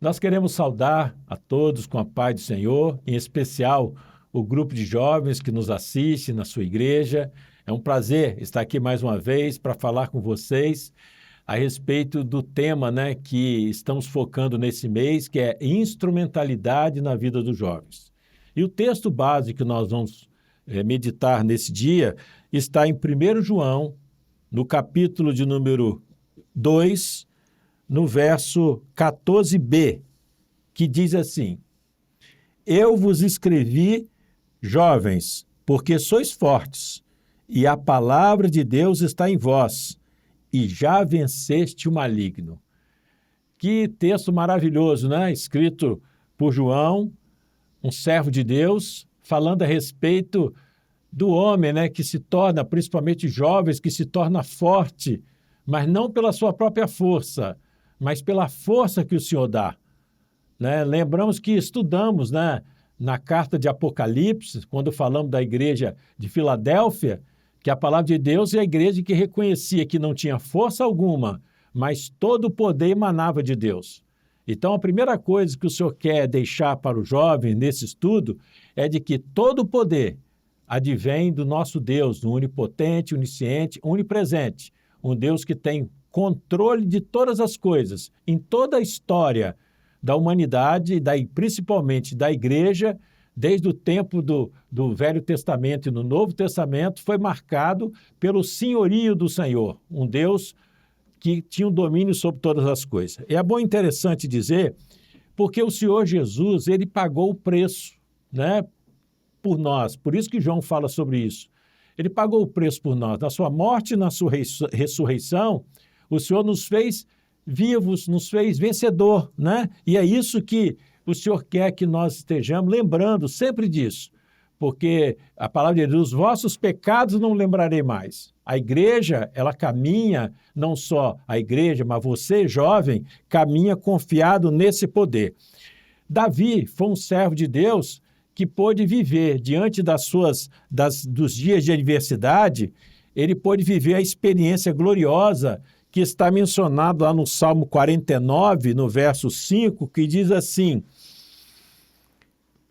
Nós queremos saudar a todos com a paz do Senhor, em especial o grupo de jovens que nos assiste na sua igreja. É um prazer estar aqui mais uma vez para falar com vocês a respeito do tema, que estamos focando nesse mês, que é instrumentalidade na vida dos jovens. E o texto base que nós vamos meditar nesse dia está em 1 João, no capítulo de número 2, no verso 14b, que diz assim: Eu vos escrevi, jovens, porque sois fortes, e a palavra de Deus está em vós, e já venceste o maligno. Que texto maravilhoso, Escrito por João, um servo de Deus, falando a respeito do homem, que se torna, principalmente jovens, que se torna forte, mas não pela sua própria força, mas pela força que o Senhor dá. Lembramos que estudamos na carta de Apocalipse, quando falamos da igreja de Filadélfia, que a palavra de Deus é a igreja que reconhecia que não tinha força alguma, mas todo o poder emanava de Deus. Então, a primeira coisa que o Senhor quer deixar para o jovem nesse estudo é de que todo o poder advém do nosso Deus, do onipotente, onisciente, onipresente, um Deus que tem controle de todas as coisas, em toda a história da humanidade, principalmente da igreja, desde o tempo do Velho Testamento e no Novo Testamento, foi marcado pelo senhorio do Senhor, um Deus que tinha um domínio sobre todas as coisas. É bom e interessante dizer, porque o Senhor Jesus, ele pagou o preço, por nós. Por isso que João fala sobre isso. Ele pagou o preço por nós. Na sua morte e na sua ressurreição, o Senhor nos fez vivos, nos fez vencedor, E é isso que o Senhor quer que nós estejamos lembrando sempre disso, porque a palavra de Deus, os vossos pecados não lembrarei mais. A igreja, ela caminha, não só a igreja, mas você, jovem, caminha confiado nesse poder. Davi foi um servo de Deus que pôde viver diante dos dias de adversidade, ele pôde viver a experiência gloriosa que está mencionado lá no Salmo 49, no verso 5, que diz assim: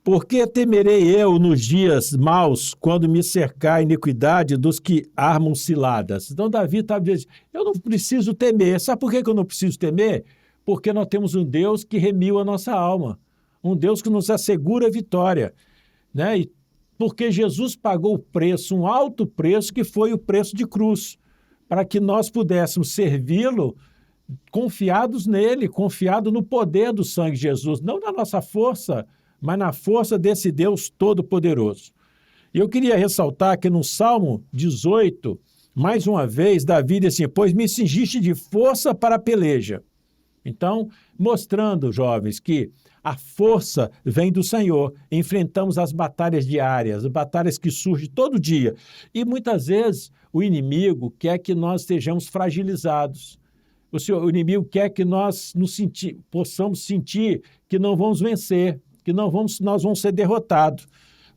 Por que temerei eu nos dias maus, quando me cercar a iniquidade dos que armam ciladas? Então, Davi estava dizendo, eu não preciso temer. Sabe por que eu não preciso temer? Porque nós temos um Deus que remiu a nossa alma, um Deus que nos assegura a vitória. E porque Jesus pagou o preço, um alto preço, que foi o preço de cruz, para que nós pudéssemos servi-lo confiados nele, confiados no poder do sangue de Jesus, não na nossa força, mas na força desse Deus Todo-Poderoso. E eu queria ressaltar que no Salmo 18, mais uma vez, Davi diz assim, pois me cingiste de força para a peleja. Então, mostrando, jovens, que a força vem do Senhor. Enfrentamos as batalhas diárias, as batalhas que surgem todo dia. E muitas vezes o inimigo quer que nós estejamos fragilizados. O inimigo quer que nós possamos sentir que não vamos vencer, que nós vamos ser derrotados.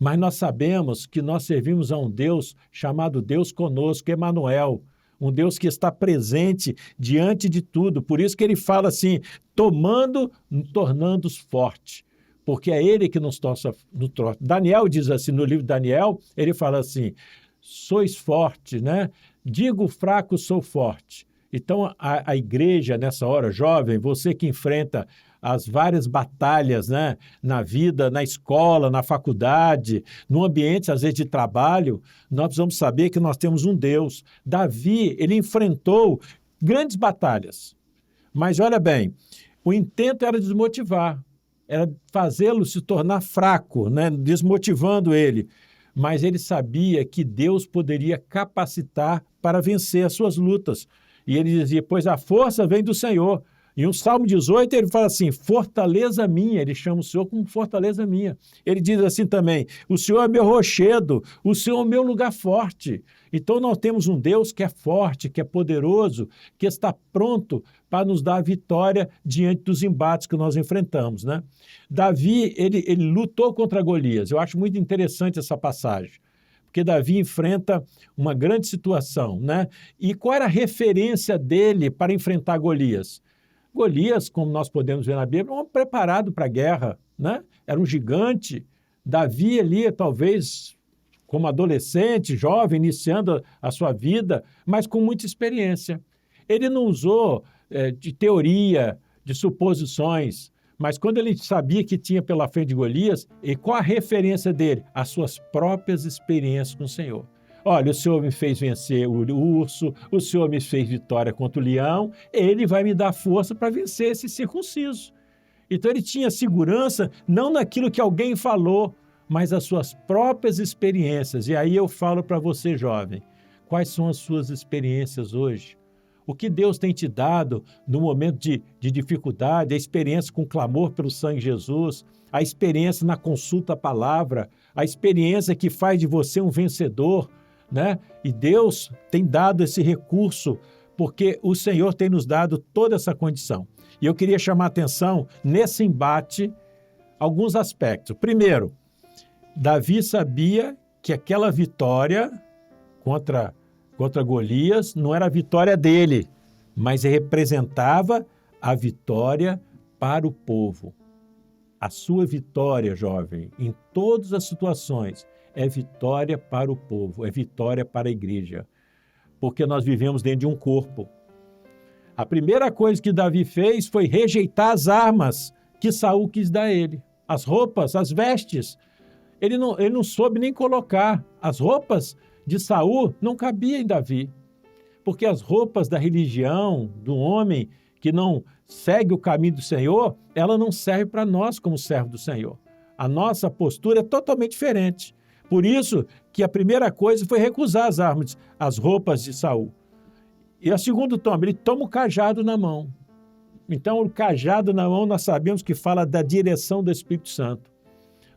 Mas nós sabemos que nós servimos a um Deus chamado Deus conosco, Emanuel, um Deus que está presente diante de tudo. Por isso que ele fala assim, tornando-os fortes, porque é ele que nos torna. Daniel diz assim, no livro de Daniel, ele fala assim, sois fortes, Digo fraco, sou forte. Então, a igreja, nessa hora, jovem, você que enfrenta as várias batalhas, na vida, na escola, na faculdade, no ambiente, às vezes, de trabalho, nós precisamos saber que nós temos um Deus. Davi, ele enfrentou grandes batalhas. Mas, olha bem, o intento era desmotivar, era fazê-lo se tornar fraco, desmotivando ele. Mas ele sabia que Deus poderia capacitar para vencer as suas lutas. E ele dizia, pois a força vem do Senhor. E no Salmo 18 ele fala assim, fortaleza minha, ele chama o Senhor como fortaleza minha. Ele diz assim também, o Senhor é meu rochedo, o Senhor é o meu lugar forte. Então nós temos um Deus que é forte, que é poderoso, que está pronto para nos dar a vitória diante dos embates que nós enfrentamos. Davi, ele lutou contra Golias. Eu acho muito interessante essa passagem, porque Davi enfrenta uma grande situação. E qual era a referência dele para enfrentar Golias? Golias, como nós podemos ver na Bíblia, era um homem preparado para a guerra, né? Era um gigante. Davi ali, talvez como adolescente, jovem, iniciando a sua vida, mas com muita experiência. Ele não usou de teoria, de suposições, mas quando ele sabia que tinha pela frente Golias, e qual a referência dele? As suas próprias experiências com o Senhor. Olha, o Senhor me fez vencer o urso, o Senhor me fez vitória contra o leão, ele vai me dar força para vencer esse circunciso. Então ele tinha segurança não naquilo que alguém falou, mas as suas próprias experiências. E aí eu falo para você, jovem, quais são as suas experiências hoje? O que Deus tem te dado no momento de dificuldade, a experiência com clamor pelo sangue de Jesus, a experiência na consulta à palavra, a experiência que faz de você um vencedor, né? E Deus tem dado esse recurso, porque o Senhor tem nos dado toda essa condição. E eu queria chamar a atenção nesse embate alguns aspectos. Primeiro, Davi sabia que aquela vitória contra Golias não era a vitória dele, mas representava a vitória para o povo. A sua vitória, jovem, em todas as situações, é vitória para o povo, é vitória para a igreja, porque nós vivemos dentro de um corpo. A primeira coisa que Davi fez foi rejeitar as armas que Saul quis dar a ele, as roupas, as vestes. Ele não soube nem colocar. As roupas de Saul não cabiam em Davi, porque as roupas da religião, do homem que não segue o caminho do Senhor, ela não serve para nós como servo do Senhor. A nossa postura é totalmente diferente. Por isso que a primeira coisa foi recusar as armas, as roupas de Saul. E a segunda toma, ele toma o cajado na mão. Então, o cajado na mão nós sabemos que fala da direção do Espírito Santo.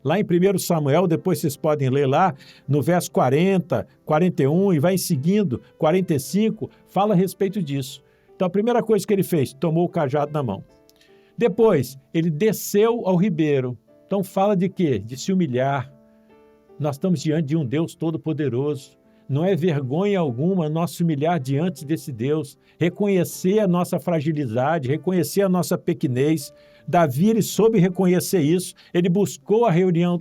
Lá em 1 Samuel, depois vocês podem ler lá, no verso 40, 41 e vai seguindo, 45, fala a respeito disso. Então, a primeira coisa que ele fez, tomou o cajado na mão. Depois, ele desceu ao ribeiro. Então, fala de quê? De se humilhar. Nós estamos diante de um Deus todo-poderoso. Não é vergonha alguma nós se humilhar diante desse Deus, reconhecer a nossa fragilidade, reconhecer a nossa pequenez. Davi, ele soube reconhecer isso, ele buscou a reunião,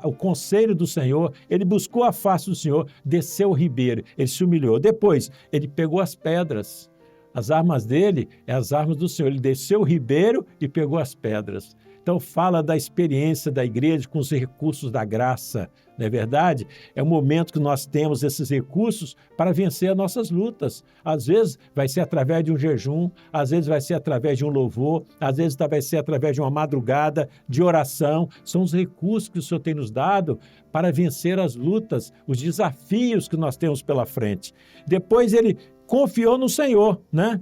o conselho do Senhor, ele buscou a face do Senhor, desceu o ribeiro, ele se humilhou. Depois, ele pegou as pedras, as armas dele, as armas do Senhor, ele desceu o ribeiro e pegou as pedras. Então, fala da experiência da igreja com os recursos da graça, não é verdade? É um momento que nós temos esses recursos para vencer as nossas lutas. Às vezes vai ser através de um jejum, às vezes vai ser através de um louvor, às vezes vai ser através de uma madrugada de oração. São os recursos que o Senhor tem nos dado para vencer as lutas, os desafios que nós temos pela frente. Depois ele confiou no Senhor, né?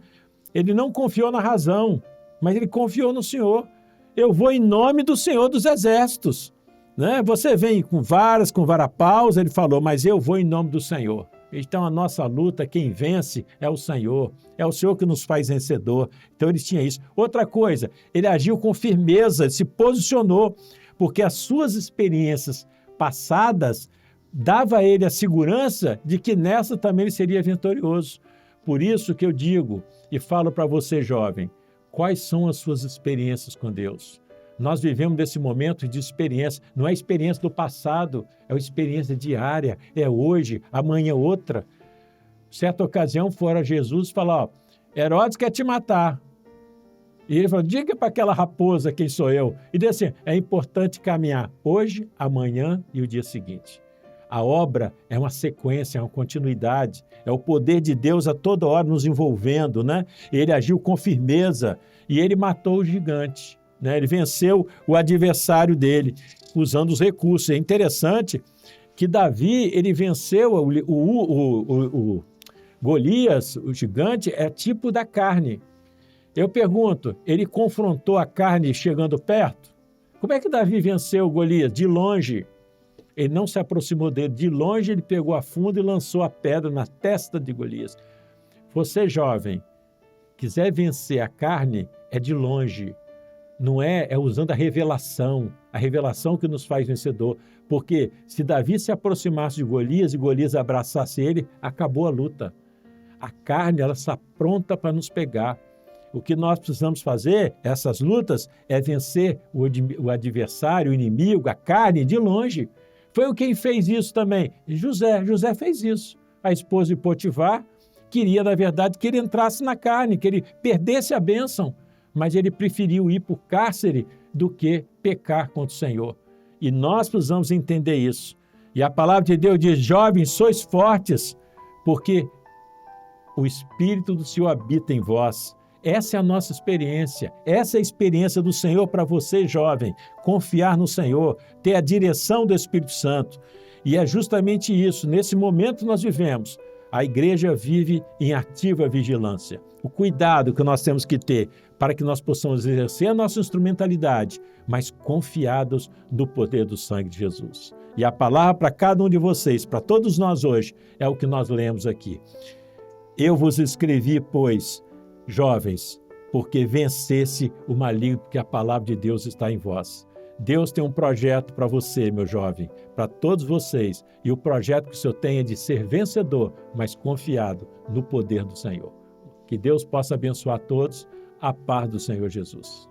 Ele não confiou na razão, mas ele confiou no Senhor. Eu vou em nome do Senhor dos Exércitos. Né? Você vem com varas, com varapaus, ele falou, mas eu vou em nome do Senhor. Então, a nossa luta, quem vence é o Senhor que nos faz vencedor. Então, ele tinha isso. Outra coisa, ele agiu com firmeza, se posicionou, porque as suas experiências passadas dava a ele a segurança de que nessa também ele seria vitorioso. Por isso que eu digo e falo para você, jovem, quais são as suas experiências com Deus? Nós vivemos desse momento de experiência, não é experiência do passado, é uma experiência diária, é hoje, amanhã outra. Certa ocasião foram a Jesus e falaram, Herodes quer te matar. E ele falou, diga para aquela raposa quem sou eu. E disse assim, é importante caminhar hoje, amanhã e o dia seguinte. A obra é uma sequência, é uma continuidade, é o poder de Deus a toda hora nos envolvendo, né? Ele agiu com firmeza e ele matou o gigante, né? Ele venceu o adversário dele, usando os recursos. É interessante que Davi, ele venceu o Golias, o gigante, é tipo da carne. Eu pergunto, ele confrontou a carne chegando perto? Como é que Davi venceu o Golias? De longe. Ele não se aproximou dele. De longe, ele pegou a funda e lançou a pedra na testa de Golias. Você, jovem, quiser vencer a carne, é de longe. Não é usando a revelação que nos faz vencedor. Porque se Davi se aproximasse de Golias e Golias abraçasse ele, acabou a luta. A carne, ela está pronta para nos pegar. O que nós precisamos fazer, essas lutas, é vencer o adversário, o inimigo, a carne de longe. Foi quem fez isso também? José. José fez isso. A esposa de Potifar queria, na verdade, que ele entrasse na carne, que ele perdesse a bênção, mas ele preferiu ir para o cárcere do que pecar contra o Senhor. E nós precisamos entender isso. E a palavra de Deus diz: jovens, sois fortes, porque o Espírito do Senhor habita em vós. Essa é a nossa experiência, essa é a experiência do Senhor para você, jovem, confiar no Senhor, ter a direção do Espírito Santo. E é justamente isso, nesse momento que nós vivemos, a igreja vive em ativa vigilância. O cuidado que nós temos que ter para que nós possamos exercer a nossa instrumentalidade, mas confiados no poder do sangue de Jesus. E a palavra para cada um de vocês, para todos nós hoje, é o que nós lemos aqui. Eu vos escrevi, pois, jovens, porque vencesse o maligno, porque a palavra de Deus está em vós. Deus tem um projeto para você, meu jovem, para todos vocês, e o projeto que o Senhor tem é de ser vencedor, mas confiado no poder do Senhor. Que Deus possa abençoar todos, a paz do Senhor Jesus.